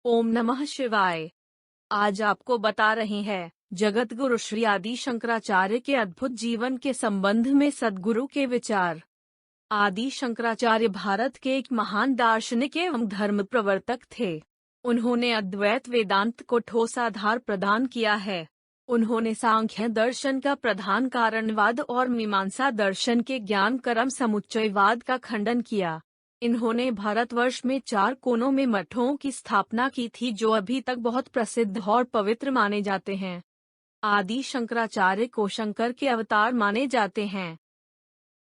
ओम नमः शिवाय। आज आपको बता रहे हैं जगत गुरु श्री आदि शंकराचार्य के अद्भुत जीवन के संबंध में सद्गुरु के विचार। आदि शंकराचार्य भारत के एक महान दार्शनिक एवं धर्म प्रवर्तक थे। उन्होंने अद्वैत वेदांत को ठोस आधार प्रदान किया है। उन्होंने सांख्य दर्शन का प्रधान कारणवाद और मीमांसा दर्शन के ज्ञान कर्म समुच्चयवाद का खंडन किया। इन्होंने भारतवर्ष में 4 कोनों में मठों की स्थापना की थी जो अभी तक बहुत प्रसिद्ध और पवित्र माने जाते हैं। आदि शंकराचार्य को शंकर के अवतार माने जाते हैं।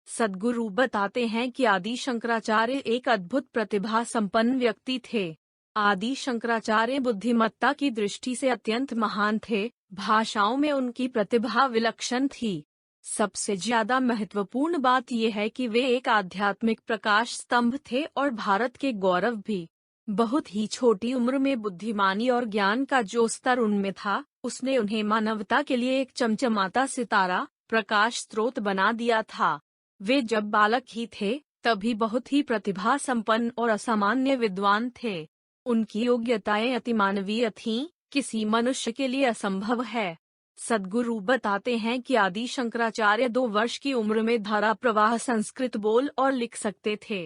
सद्गुरु बताते हैं कि आदि शंकराचार्य एक अद्भुत प्रतिभा संपन्न व्यक्ति थे। आदि शंकराचार्य बुद्धिमत्ता की दृष्टि से अत्यंत महान थे। भाषाओं में उनकी प्रतिभा विलक्षण थी। सबसे ज्यादा महत्वपूर्ण बात यह है कि वे एक आध्यात्मिक प्रकाश स्तंभ थे और भारत के गौरव भी। बहुत ही छोटी उम्र में बुद्धिमानी और ज्ञान का जो स्तर उनमें था, उसने उन्हें मानवता के लिए एक चमचमाता सितारा, प्रकाश स्रोत बना दिया था। वे जब बालक ही थे, तभी बहुत ही प्रतिभा संपन्न और असामान्य विद्वान थे। उनकी योग्यताएं अतिमानवीय थीं, किसी मनुष्य के लिए असंभव है। सद्गुरु बताते हैं कि आदि शंकराचार्य 2 वर्ष की उम्र में धारा प्रवाह संस्कृत बोल और लिख सकते थे।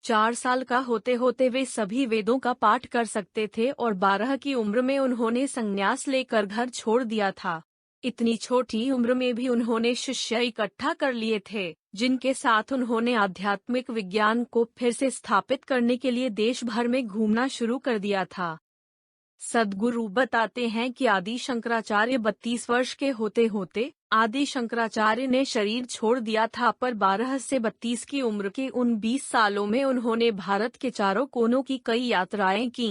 4 साल का होते होते वे सभी वेदों का पाठ कर सकते थे और 12 की उम्र में उन्होंने संन्यास लेकर घर छोड़ दिया था। इतनी छोटी उम्र में भी उन्होंने शिष्य इकट्ठा कर लिए थे, जिनके साथ उन्होंने आध्यात्मिक विज्ञान को फिर से स्थापित करने के लिए देश भर में घूमना शुरू कर दिया था। सद्गुरु बताते हैं कि आदि शंकराचार्य 32 वर्ष के होते होते आदि शंकराचार्य ने शरीर छोड़ दिया था, पर 12 से 32 की उम्र के उन 20 सालों में उन्होंने भारत के चारों कोनों की कई यात्राएं की।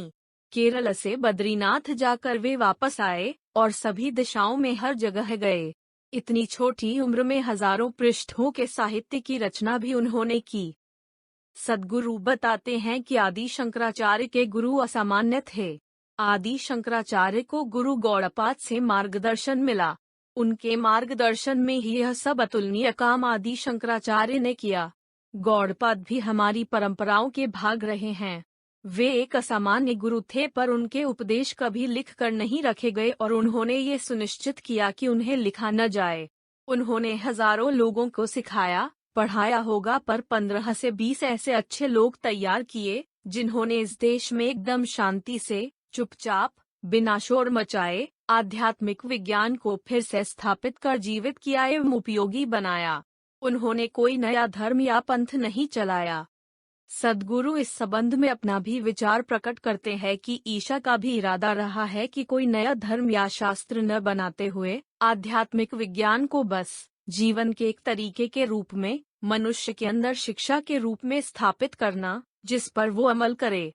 केरल से बद्रीनाथ जाकर वे वापस आए और सभी दिशाओं में हर जगह गए। इतनी छोटी उम्र में हजारों पृष्ठों के साहित्य की रचना भी उन्होंने की। सद्गुरु बताते हैं कि आदि शंकराचार्य के गुरु असामान्य थे। आदि शंकराचार्य को गुरु गौड़पाद से मार्गदर्शन मिला। उनके मार्गदर्शन में ही यह सब अतुलनीय काम आदि शंकराचार्य ने किया। गौड़पाद भी हमारी परंपराओं के भाग रहे हैं। वे एक असामान्य गुरु थे, पर उनके उपदेश कभी लिख कर नहीं रखे गए और उन्होंने ये सुनिश्चित किया कि उन्हें लिखा न जाए। उन्होंने हजारों लोगों को सिखाया, पढ़ाया होगा, पर 15 से 20 ऐसे अच्छे लोग तैयार किए, जिन्होंने इस देश में एकदम शांति से, चुपचाप, बिना शोर मचाए, आध्यात्मिक विज्ञान को फिर से स्थापित कर जीवित किया एवं उपयोगी बनाया। उन्होंने कोई नया धर्म या पंथ नहीं चलाया। सद्गुरु इस संबंध में अपना भी विचार प्रकट करते हैं कि ईशा का भी इरादा रहा है कि कोई नया धर्म या शास्त्र न बनाते हुए आध्यात्मिक विज्ञान को बस जीवन के एक तरीके के रूप में, मनुष्य के अंदर शिक्षा के रूप में स्थापित करना, जिस पर वो अमल करे।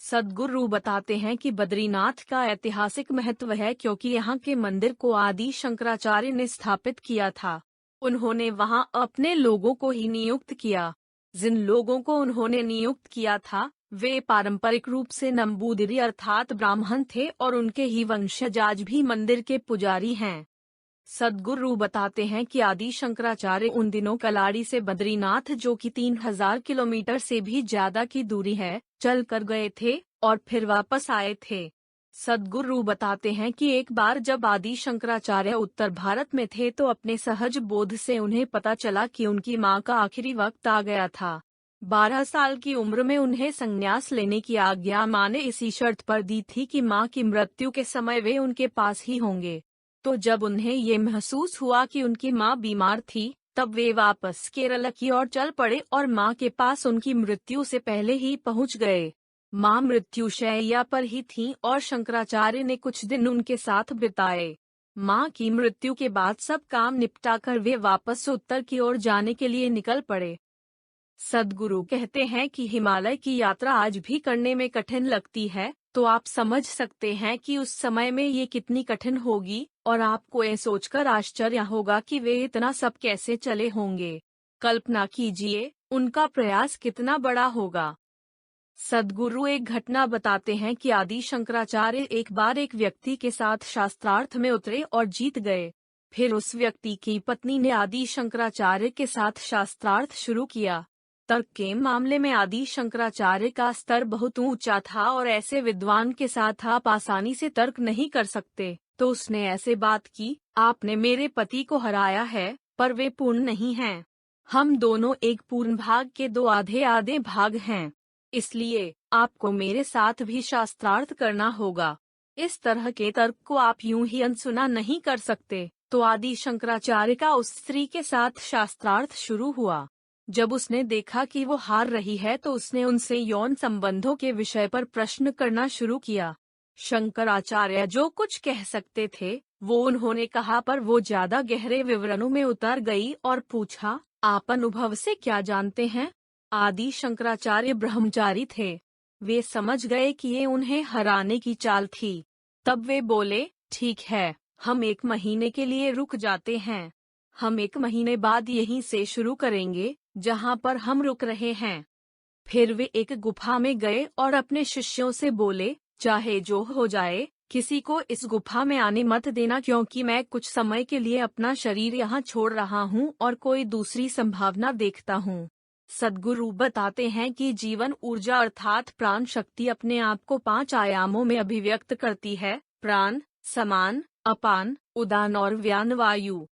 सद्गुरु बताते हैं कि बद्रीनाथ का ऐतिहासिक महत्व है क्योंकि यहाँ के मंदिर को आदि शंकराचार्य ने स्थापित किया था। उन्होंने वहाँ अपने लोगों को ही नियुक्त किया। जिन लोगों को उन्होंने नियुक्त किया था, वे पारंपरिक रूप से नंबूदिरी अर्थात ब्राह्मण थे और उनके ही वंशज आज भी मंदिर के पुजारी हैं। सद्गुरु बताते हैं कि आदि शंकराचार्य उन दिनों कलाड़ी से बद्रीनाथ, जो कि 3000 किलोमीटर से भी ज्यादा की दूरी है, चल कर गए थे और फिर वापस आए थे। सद्गुरु बताते हैं कि एक बार जब आदि शंकराचार्य उत्तर भारत में थे तो अपने सहज बोध से उन्हें पता चला कि उनकी मां का आखिरी वक्त आ गया था। 12 साल की उम्र में उन्हें संन्यास लेने की आज्ञा मां ने इसी शर्त पर दी थी कि मां की मृत्यु के समय वे उनके पास ही होंगे। तो जब उन्हें ये महसूस हुआ कि उनकी मां बीमार थी, तब वे वापस केरल की ओर चल पड़े और मां के पास उनकी मृत्यु से पहले ही पहुंच गए। मां मृत्युशैया पर ही थीं और शंकराचार्य ने कुछ दिन उनके साथ बिताए। मां की मृत्यु के बाद सब काम निपटाकर वे वापस उत्तर की ओर जाने के लिए निकल पड़े। सद्गुरु कहते हैं कि हिमालय की यात्रा आज भी करने में कठिन लगती है, तो आप समझ सकते हैं कि उस समय में ये कितनी कठिन होगी, और आपको ये सोचकर आश्चर्य होगा कि वे इतना सब कैसे चले होंगे। कल्पना कीजिए, उनका प्रयास कितना बड़ा होगा। सद्गुरु एक घटना बताते हैं कि आदि शंकराचार्य एक बार एक व्यक्ति के साथ शास्त्रार्थ में उतरे और जीत गए। फिर उस व्यक्ति की पत्नी ने आदि शंकराचार्य के साथ शास्त्रार्थ शुरू किया। तर्क के मामले में आदि शंकराचार्य का स्तर बहुत ऊंचा था और ऐसे विद्वान के साथ आप आसानी से तर्क नहीं कर सकते। तो उसने ऐसे बात की, आपने मेरे पति को हराया है, पर वे पूर्ण नहीं हैं। हम दोनों एक पूर्ण भाग के दो आधे आधे भाग हैं। इसलिए आपको मेरे साथ भी शास्त्रार्थ करना होगा। इस तरह के तर्क को आप यूं ही अनसुना नहीं कर सकते। तो आदि शंकराचार्य का उस स्त्री के साथ शास्त्रार्थ शुरू हुआ। जब उसने देखा कि वो हार रही है तो उसने उनसे यौन संबंधों के विषय पर प्रश्न करना शुरू किया। शंकराचार्य जो कुछ कह सकते थे वो उन्होंने कहा, पर वो ज्यादा गहरे विवरणों में उतर गई और पूछा, आप अनुभव से क्या जानते हैं? आदि शंकराचार्य ब्रह्मचारी थे। वे समझ गए कि ये उन्हें हराने की चाल थी। तब वे बोले, ठीक है, हम 1 महीने के लिए रुक जाते हैं। हम 1 महीने बाद यहीं से शुरू करेंगे जहाँ पर हम रुक रहे हैं। फिर वे एक गुफा में गए और अपने शिष्यों से बोले, चाहे जो हो जाए, किसी को इस गुफा में आने मत देना, क्योंकि मैं कुछ समय के लिए अपना शरीर यहाँ छोड़ रहा हूँ और कोई दूसरी संभावना देखता हूँ। सद्गुरु बताते हैं कि जीवन ऊर्जा अर्थात प्राण शक्ति अपने आप को 5 आयामों में अभिव्यक्त करती है: प्राण, समान, अपान, उदान और व्यान वायु।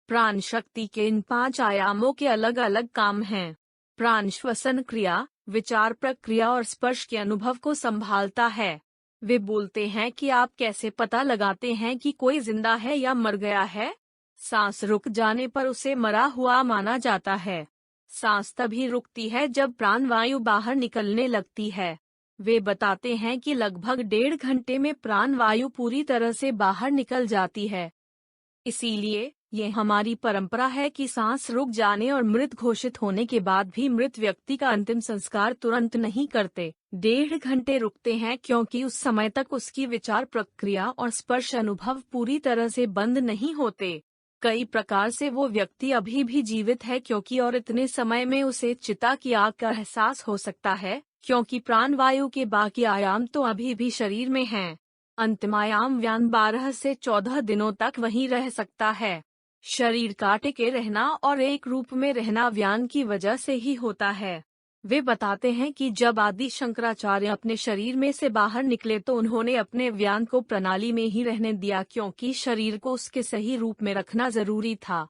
प्राण शक्ति के इन 5 आयामों के अलग अलग काम हैं। प्राण श्वसन क्रिया, विचार प्रक्रिया और स्पर्श के अनुभव को संभालता है। वे बोलते हैं कि आप कैसे पता लगाते हैं कि कोई जिंदा है या मर गया है? सांस रुक जाने पर उसे मरा हुआ माना जाता है। सांस तभी रुकती है जब प्राणवायु बाहर निकलने लगती है। वे बताते हैं कि लगभग 1.5 घंटे में प्राणवायु पूरी तरह से बाहर निकल जाती है। इसीलिए ये हमारी परंपरा है कि सांस रुक जाने और मृत घोषित होने के बाद भी मृत व्यक्ति का अंतिम संस्कार तुरंत नहीं करते। 1.5 घंटे रुकते हैं, क्योंकि उस समय तक उसकी विचार प्रक्रिया और स्पर्श अनुभव पूरी तरह से बंद नहीं होते। कई प्रकार से वो व्यक्ति अभी भी जीवित है, क्योंकि और इतने समय में उसे चिता की आग का एहसास हो सकता है, क्योंकि प्राणवायु के बाकी आयाम तो अभी भी शरीर में हैं। अंतिम आयाम व्यान 12 से 14 दिनों तक वहीं रह सकता है। शरीर का टिके रहना और एक रूप में रहना व्यान की वजह से ही होता है। वे बताते हैं कि जब आदि शंकराचार्य अपने शरीर में से बाहर निकले तो उन्होंने अपने व्यान को प्रणाली में ही रहने दिया, क्योंकि शरीर को उसके सही रूप में रखना जरूरी था।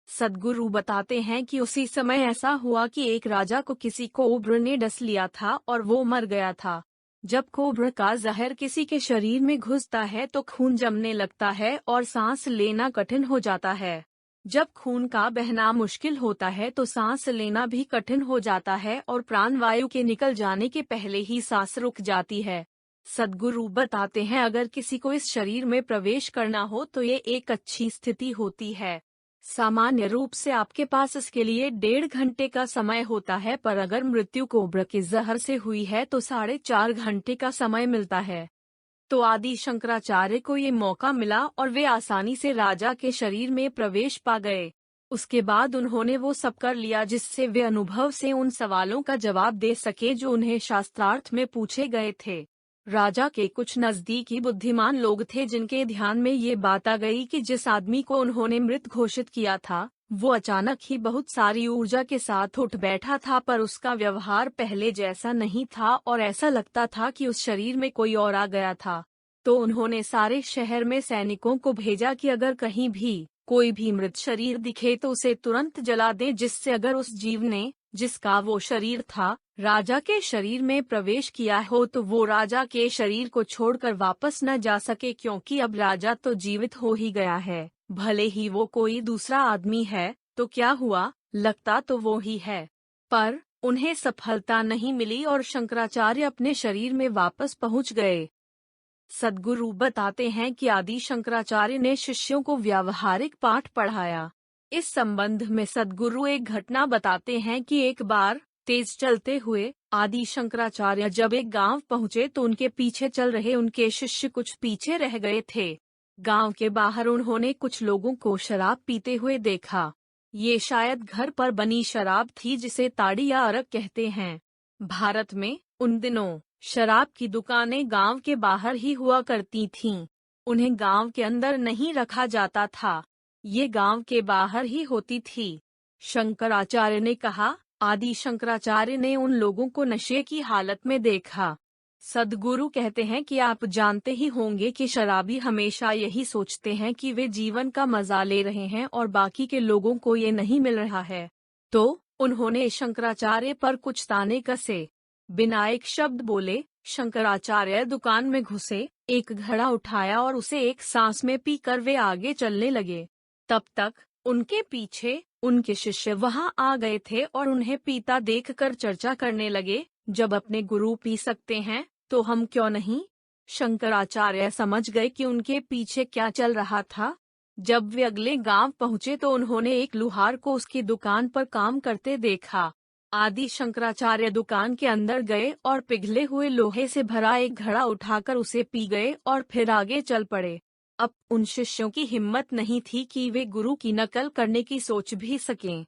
सद्गुरु बताते हैं कि उसी समय ऐसा हुआ कि एक राजा को किसी कोब्रा ने डस लिया था और वो मर गया था। जब कोब्रा का जहर किसी के शरीर में घुसता है तो खून जमने लगता है और सांस लेना कठिन हो जाता है। जब खून का बहना मुश्किल होता है तो सांस लेना भी कठिन हो जाता है और प्राणवायु के निकल जाने के पहले ही सांस रुक जाती है। सद्गुरु बताते हैं, अगर किसी को इस शरीर में प्रवेश करना हो तो ये एक अच्छी स्थिति होती है। सामान्य रूप से आपके पास इसके लिए 1.5 घंटे का समय होता है, पर अगर मृत्यु कोब्रा के जहर से हुई है तो 4.5 घंटे का समय मिलता है। तो आदि शंकराचार्य को ये मौका मिला और वे आसानी से राजा के शरीर में प्रवेश पा गए। उसके बाद उन्होंने वो सब कर लिया जिससे वे अनुभव से उन सवालों का जवाब दे सके जो उन्हें शास्त्रार्थ में पूछे गए थे। राजा के कुछ नजदीकी बुद्धिमान लोग थे जिनके ध्यान में ये बात आ गई कि जिस आदमी को उन्होंने मृत घोषित किया था वो अचानक ही बहुत सारी ऊर्जा के साथ उठ बैठा था, पर उसका व्यवहार पहले जैसा नहीं था और ऐसा लगता था कि उस शरीर में कोई और आ गया था। तो उन्होंने सारे शहर में सैनिकों को भेजा कि अगर कहीं भी कोई भी मृत शरीर दिखे तो उसे तुरंत जला दें, जिससे अगर उस जीव ने जिसका वो शरीर था राजा के शरीर में प्रवेश किया हो तो वो राजा के शरीर को छोड़कर वापस न जा सके, क्योंकि अब राजा तो जीवित हो ही गया है। भले ही वो कोई दूसरा आदमी है तो क्या हुआ, लगता तो वो ही है। पर उन्हें सफलता नहीं मिली और शंकराचार्य अपने शरीर में वापस पहुंच गए। सद्गुरु बताते हैं कि आदि शंकराचार्य ने शिष्यों को व्यावहारिक पाठ पढ़ाया। इस संबंध में सद्गुरु एक घटना बताते हैं कि एक बार तेज चलते हुए आदि शंकराचार्य जब एक गांव पहुंचे तो उनके पीछे चल रहे उनके शिष्य कुछ पीछे रह गए थे। गांव के बाहर उन्होंने कुछ लोगों को शराब पीते हुए देखा। ये शायद घर पर बनी शराब थी जिसे ताड़ी या अरक कहते हैं। भारत में उन दिनों शराब की दुकानें गांव के बाहर ही हुआ करती थीं। उन्हें गांव के अंदर नहीं रखा जाता था, ये गांव के बाहर ही होती थी। शंकराचार्य ने कहा, आदि शंकराचार्य ने उन लोगों को नशे की हालत में देखा। सद्गुरु कहते हैं कि आप जानते ही होंगे कि शराबी हमेशा यही सोचते हैं कि वे जीवन का मजा ले रहे हैं और बाकी के लोगों को ये नहीं मिल रहा है। तो उन्होंने शंकराचार्य पर कुछ ताने कसे। बिना एक शब्द बोले शंकराचार्य दुकान में घुसे, एक घड़ा उठाया और उसे एक सांस में पीकर वे आगे चलने लगे। तब तक उनके पीछे उनके शिष्य वहां आ गए थे और उन्हें पीता देखकर चर्चा करने लगे, जब अपने गुरु पी सकते हैं तो हम क्यों नहीं। शंकराचार्य समझ गए कि उनके पीछे क्या चल रहा था। जब वे अगले गांव पहुंचे तो उन्होंने एक लुहार को उसकी दुकान पर काम करते देखा। आदि शंकराचार्य दुकान के अंदर गए और पिघले हुए लोहे से भरा एक घड़ा उठाकर उसे पी गए और फिर आगे चल पड़े। अब उन शिष्यों की हिम्मत नहीं थी कि वे गुरु की नकल करने की सोच भी सकें।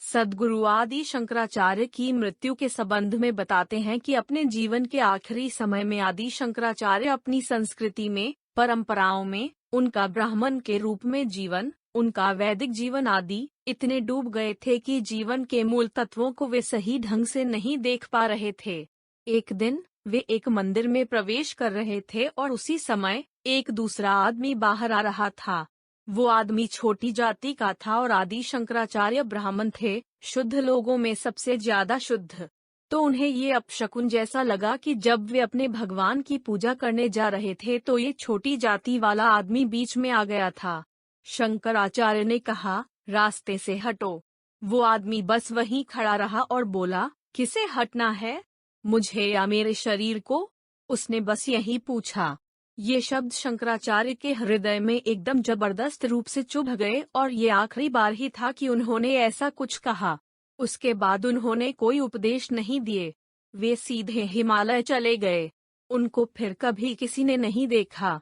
सद्गुरु आदि शंकराचार्य की मृत्यु के संबंध में बताते हैं कि अपने जीवन के आखिरी समय में आदि शंकराचार्य अपनी संस्कृति में, परंपराओं में, उनका ब्राह्मण के रूप में जीवन, उनका वैदिक जीवन आदि इतने डूब गए थे कि जीवन के मूल तत्वों को वे सही ढंग से नहीं देख पा रहे थे। एक दिन वे एक मंदिर में प्रवेश कर रहे थे और उसी समय एक दूसरा आदमी बाहर आ रहा था। वो आदमी छोटी जाति का था और आदि शंकराचार्य ब्राह्मण थे, शुद्ध लोगों में सबसे ज्यादा शुद्ध। तो उन्हें ये अपशकुन जैसा लगा कि जब वे अपने भगवान की पूजा करने जा रहे थे तो ये छोटी जाति वाला आदमी बीच में आ गया था। शंकराचार्य ने कहा, रास्ते से हटो। वो आदमी बस वहीं खड़ा रहा और बोला, किसे हटना है, मुझे या मेरे शरीर को? उसने बस यही पूछा। ये शब्द शंकराचार्य के हृदय में एकदम जबरदस्त रूप से चुभ गए और ये आखिरी बार ही था कि उन्होंने ऐसा कुछ कहा। उसके बाद उन्होंने कोई उपदेश नहीं दिए। वे सीधे हिमालय चले गए। उनको फिर कभी किसी ने नहीं देखा।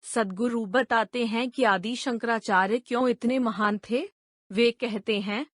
सद्गुरु बताते हैं कि आदि शंकराचार्य क्यों इतने महान थे। वे कहते हैं,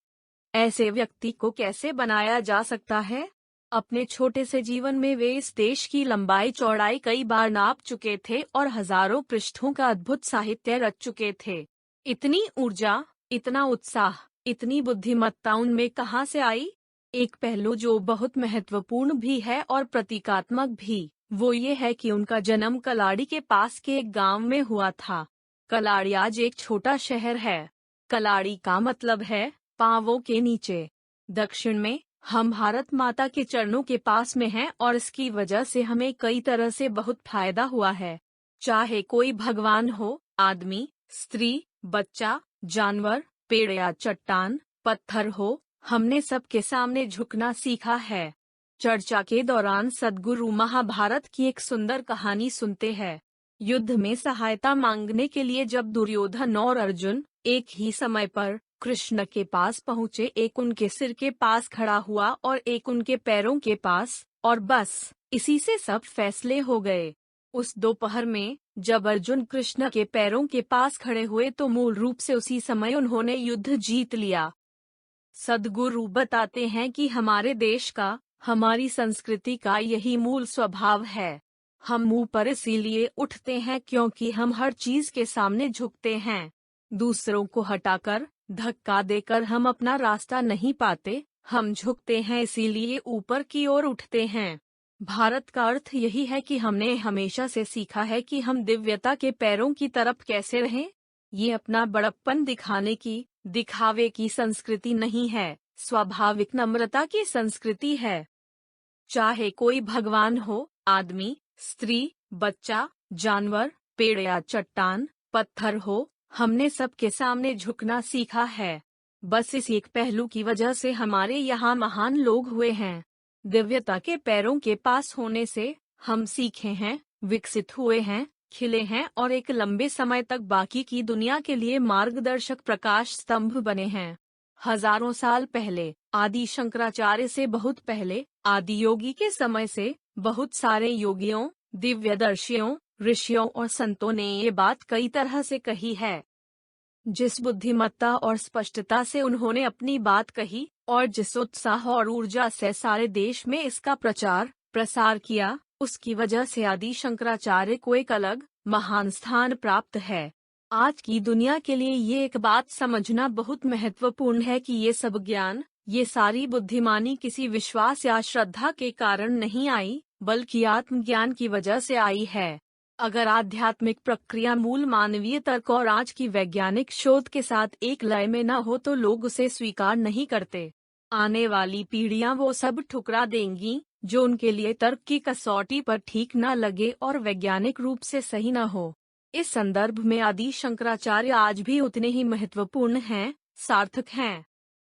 ऐसे व्यक्ति को कैसे बनाया जा सकता है। अपने छोटे से जीवन में वे इस देश की लंबाई चौड़ाई कई बार नाप चुके थे और हजारों पृष्ठों का अद्भुत साहित्य रच चुके थे। इतनी ऊर्जा, इतना उत्साह, इतनी बुद्धिमत्ता उनमें कहाँ से आई? एक पहलू जो बहुत महत्वपूर्ण भी है और प्रतीकात्मक भी, वो ये है कि उनका जन्म कलाड़ी के पास के एक गांव में हुआ था। कलाड़ी आज एक छोटा शहर है। कलाड़ी का मतलब है पांवों के नीचे। दक्षिण में हम भारत माता के चरणों के पास में हैं और इसकी वजह से हमें कई तरह से बहुत फायदा हुआ है। चाहे कोई भगवान हो, आदमी, स्त्री, बच्चा, जानवर, पेड़ या चट्टान, पत्थर हो, हमने सबके सामने झुकना सीखा है। चर्चा के दौरान सद्गुरु महाभारत की एक सुंदर कहानी सुनते हैं। युद्ध में सहायता मांगने के लिए जब दुर्योधन और अर्जुन एक ही समय पर कृष्ण के पास पहुँचे, एक उनके सिर के पास खड़ा हुआ और एक उनके पैरों के पास, और बस इसी से सब फैसले हो गए। उस दोपहर में जब अर्जुन कृष्ण के पैरों के पास खड़े हुए तो मूल रूप से उसी समय उन्होंने युद्ध जीत लिया। सद्गुरु बताते हैं कि हमारे देश का, हमारी संस्कृति का यही मूल स्वभाव है। हम मुंह पर इसीलिए उठते हैं क्योंकि हम हर चीज के सामने झुकते हैं। दूसरों को हटाकर, धक्का देकर हम अपना रास्ता नहीं पाते। हम झुकते हैं इसीलिए ऊपर की ओर उठते हैं। भारत का अर्थ यही है कि हमने हमेशा से सीखा है कि हम दिव्यता के पैरों की तरफ कैसे रहें। ये अपना बड़प्पन दिखाने की, दिखावे की संस्कृति नहीं है, स्वाभाविक नम्रता की संस्कृति है। चाहे कोई भगवान हो, आदमी, स्त्री, बच्चा, जानवर, पेड़ या चट्टान, पत्थर हो, हमने सबके सामने झुकना सीखा है। बस इस एक पहलू की वजह से हमारे यहाँ महान लोग हुए हैं। दिव्यता के पैरों के पास होने से हम सीखे हैं, विकसित हुए हैं, खिले हैं और एक लंबे समय तक बाकी की दुनिया के लिए मार्गदर्शक प्रकाश स्तंभ बने हैं। हजारों साल पहले, आदि शंकराचार्य से बहुत पहले, आदि योगी के समय से बहुत सारे योगियों, दिव्यदर्शियों, ऋषियों और संतों ने ये बात कई तरह से कही है। जिस बुद्धिमत्ता और स्पष्टता से उन्होंने अपनी बात कही और जिस उत्साह और ऊर्जा से सारे देश में इसका प्रचार प्रसार किया, उसकी वजह से आदि शंकराचार्य को एक अलग, महान स्थान प्राप्त है। आज की दुनिया के लिए ये एक बात समझना बहुत महत्वपूर्ण है कि ये सब ज्ञान, ये सारी बुद्धिमानी किसी विश्वास या श्रद्धा के कारण नहीं आई, बल्कि आत्मज्ञान की वजह से आई है। अगर आध्यात्मिक प्रक्रिया मूल मानवीय तर्क और आज की वैज्ञानिक शोध के साथ एक लय में न हो तो लोग उसे स्वीकार नहीं करते। आने वाली पीढ़ियां वो सब ठुकरा देंगी जो उनके लिए तर्क की कसौटी पर ठीक न लगे और वैज्ञानिक रूप से सही न हो। इस संदर्भ में आदि शंकराचार्य आज भी उतने ही महत्वपूर्ण हैं, सार्थक हैं।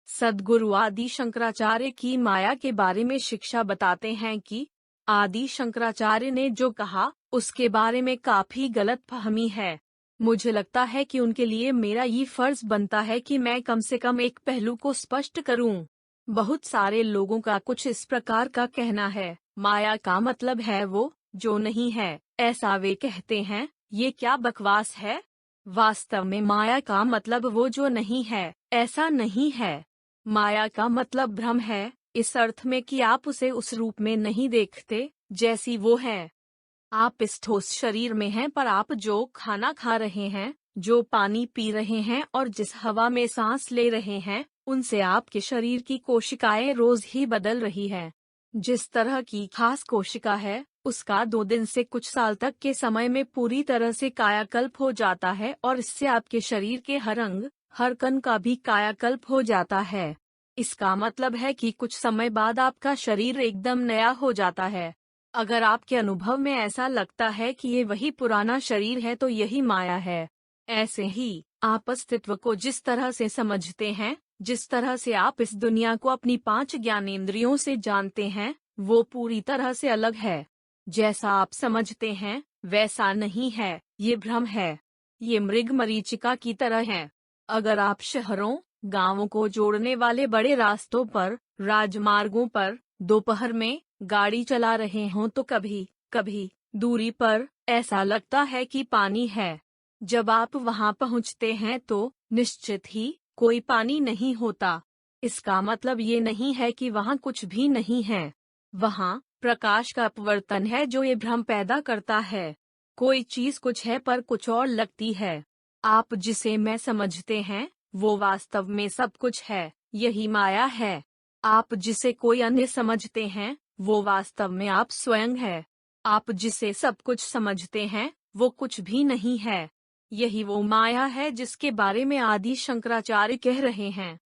सद्गुरु आदि शंकराचार्य की माया के बारे में शिक्षा बताते हैं कि आदि शंकराचार्य ने जो कहा उसके बारे में काफी गलतफहमी है। मुझे लगता है कि उनके लिए मेरा ये फर्ज बनता है कि मैं कम से कम एक पहलू को स्पष्ट करूं। बहुत सारे लोगों का कुछ इस प्रकार का कहना है, माया का मतलब है वो जो नहीं है, ऐसा वे कहते हैं। ये क्या बकवास है। वास्तव में माया का मतलब वो जो नहीं है, ऐसा नहीं है। माया का मतलब भ्रम है, इस अर्थ में कि आप उसे उस रूप में नहीं देखते जैसी वो है। आप इस ठोस शरीर में हैं, पर आप जो खाना खा रहे हैं, जो पानी पी रहे हैं और जिस हवा में सांस ले रहे हैं, उनसे आपके शरीर की कोशिकाएं रोज ही बदल रही है। जिस तरह की खास कोशिका है, उसका 2 दिन से कुछ साल तक के समय में पूरी तरह से कायाकल्प हो जाता है और इससे आपके शरीर के हर अंग, हर कण का भी कायाकल्प हो जाता है। इसका मतलब है कि कुछ समय बाद आपका शरीर एकदम नया हो जाता है। अगर आपके अनुभव में ऐसा लगता है कि ये वही पुराना शरीर है तो यही माया है। ऐसे ही आप अस्तित्व को जिस तरह से समझते हैं, जिस तरह से आप इस दुनिया को अपनी 5 ज्ञानेंद्रियों से जानते हैं, वो पूरी तरह से अलग है। जैसा आप समझते हैं वैसा नहीं है, ये भ्रम है। ये मृग मरीचिका की तरह है। अगर आप शहरों, गांवों को जोड़ने वाले बड़े रास्तों पर, राजमार्गों पर दोपहर में गाड़ी चला रहे हों तो कभी कभी दूरी पर ऐसा लगता है कि पानी है। जब आप वहां पहुंचते हैं तो निश्चित ही कोई पानी नहीं होता। इसका मतलब ये नहीं है कि वहां कुछ भी नहीं है। वहां प्रकाश का अपवर्तन है जो ये भ्रम पैदा करता है। कोई चीज कुछ है पर कुछ और लगती है। आप जिसे मैं समझते हैं वो वास्तव में सब कुछ है, यही माया है। आप जिसे कोई अन्य समझते हैं वो वास्तव में आप स्वयं है। आप जिसे सब कुछ समझते हैं वो कुछ भी नहीं है। यही वो माया है जिसके बारे में आदि शंकराचार्य कह रहे हैं।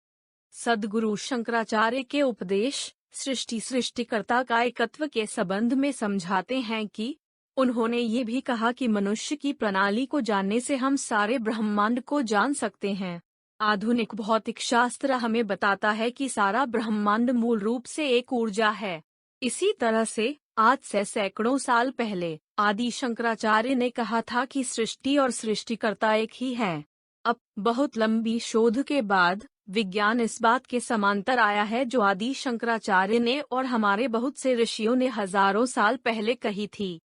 सद्गुरु शंकराचार्य के उपदेश सृष्टिकर्ता का एकत्व के संबंध में समझाते हैं कि उन्होंने ये भी कहा कि मनुष्य की प्रणाली को जानने से हम सारे ब्रह्मांड को जान सकते हैं। आधुनिक भौतिक शास्त्र हमें बताता है कि सारा ब्रह्मांड मूल रूप से एक ऊर्जा है। इसी तरह से आज से सैकड़ों साल पहले आदि शंकराचार्य ने कहा था कि सृष्टि और सृष्टिकर्ता एक ही है। अब बहुत लंबी शोध के बाद विज्ञान इस बात के समांतर आया है जो आदि शंकराचार्य ने और हमारे बहुत से ऋषियों ने हजारों साल पहले कही थी।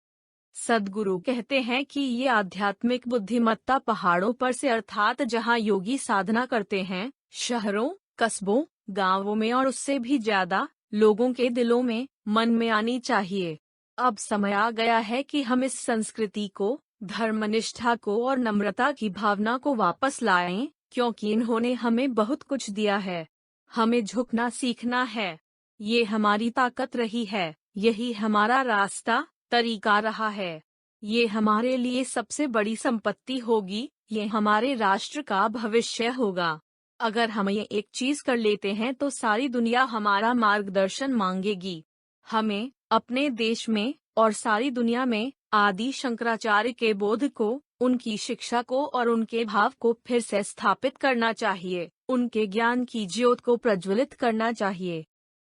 सद्गुरु कहते हैं कि ये आध्यात्मिक बुद्धिमत्ता पहाड़ों पर से अर्थात जहाँ योगी साधना करते हैं, शहरों, कस्बों, गांवों में और उससे भी ज्यादा लोगों के दिलों में, मन में आनी चाहिए। अब समय आ गया है कि हम इस संस्कृति को, धर्मनिष्ठा को और नम्रता की भावना को वापस लाएं, क्योंकि इन्होंने हमें बहुत कुछ दिया है। हमें झुकना सीखना है। ये हमारी ताकत रही है, यही हमारा रास्ता, तरीका रहा है। ये हमारे लिए सबसे बड़ी संपत्ति होगी, ये हमारे राष्ट्र का भविष्य होगा। अगर हम ये एक चीज कर लेते हैं तो सारी दुनिया हमारा मार्गदर्शन मांगेगी। हमें अपने देश में और सारी दुनिया में आदि शंकराचार्य के बोध को, उनकी शिक्षा को और उनके भाव को फिर से स्थापित करना चाहिए। उनके ज्ञान की ज्योत को प्रज्वलित करना चाहिए।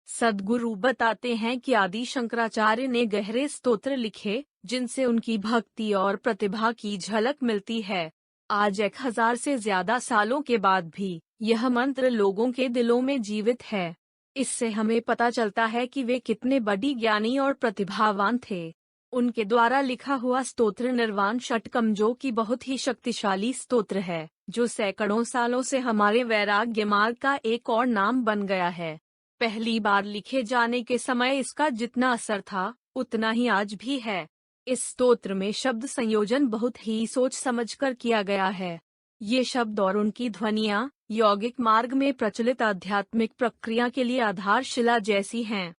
सद्गुरु बताते हैं कि आदि शंकराचार्य ने गहरे स्तोत्र लिखे जिनसे उनकी भक्ति और प्रतिभा की झलक मिलती है। आज 1000 से ज्यादा सालों के बाद भी यह मंत्र लोगों के दिलों में जीवित है। इससे हमें पता चलता है कि वे कितने बड़ी ज्ञानी और प्रतिभावान थे। उनके द्वारा लिखा हुआ स्तोत्र निर्वाण षटकम जो कि बहुत ही शक्तिशाली स्तोत्र है, जो सैकड़ों सालों से हमारे वैराग्य मार्ग का एक और नाम बन गया है। पहली बार लिखे जाने के समय इसका जितना असर था उतना ही आज भी है। इस स्तोत्र में शब्द संयोजन बहुत ही सोच समझकर किया गया है। ये शब्द और उनकी ध्वनियाँ यौगिक मार्ग में प्रचलित आध्यात्मिक प्रक्रिया के लिए आधारशिला जैसी हैं।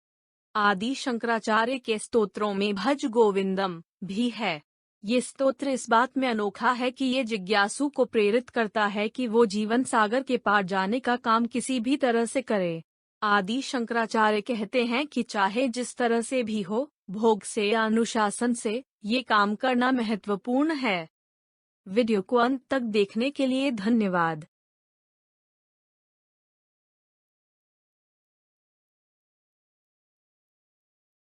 आदि शंकराचार्य के स्तोत्रों में भज गोविंदम भी है। ये स्तोत्र इस बात में अनोखा है कि ये जिज्ञासु को प्रेरित करता है कि वो जीवन सागर के पार जाने का काम किसी भी तरह से करे। आदि शंकराचार्य कहते हैं कि चाहे जिस तरह से भी हो, भोग से या अनुशासन से, ये काम करना महत्वपूर्ण है। वीडियो को अंत तक देखने के लिए धन्यवाद।